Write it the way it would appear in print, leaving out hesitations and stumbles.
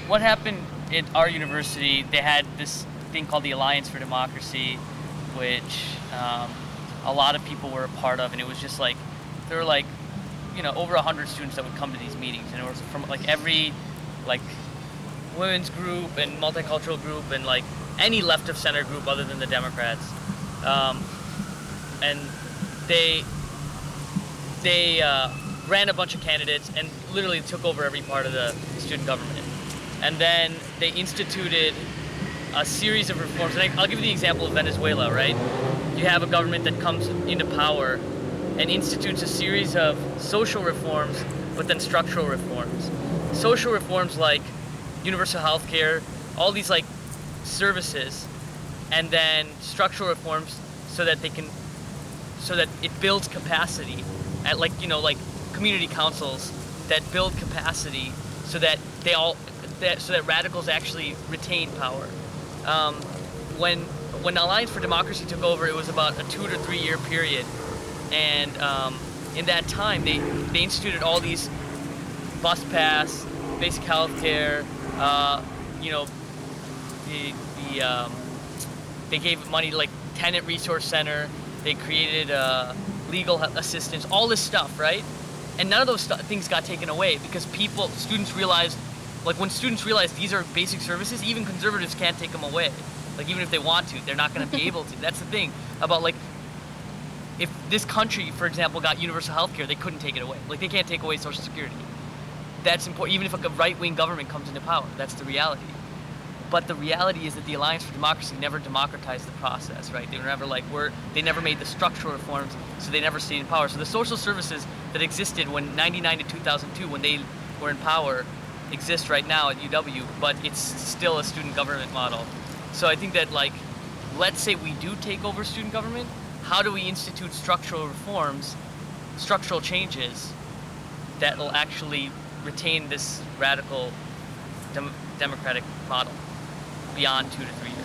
what happened at our university, they had this thing called the Alliance for Democracy, which a lot of people were a part of, and it was just like, there were like, over 100 students that would come to these meetings, and it was from like every, like, women's group and multicultural group and like any left of center group other than the Democrats, and they ran a bunch of candidates and literally took over every part of the student government. And then they instituted a series of reforms. And I'll give you the example of Venezuela, right? You have a government that comes into power and institutes a series of social reforms, but then structural reforms. Social reforms like universal health care, all these like services, and then structural reforms so that it builds capacity at like community councils that build capacity so that radicals actually retain power. When the Alliance for Democracy took over, it was about a 2 to 3 year period, and in that time they instituted all these bus pass, basic health care, they gave money to like tenant resource center, they created legal assistance, all this stuff, right? And none of those things got taken away because students realized, like when students realize these are basic services, even conservatives can't take them away. Like even if they want to, they're not going to be able to. That's the thing about like, if this country, for example, got universal health care, they couldn't take it away. Like they can't take away Social Security. That's important, even if a right-wing government comes into power. That's the reality. But the reality is that the Alliance for Democracy never democratized the process, right? They never made the structural reforms, so they never stayed in power. So the social services that existed when 99 to 2002, when they were in power, exist right now at UW, but it's still a student government model. So I think that, like, let's say we do take over student government, how do we institute structural reforms, structural changes that will actually retain this radical democratic model beyond 2 to 3 years?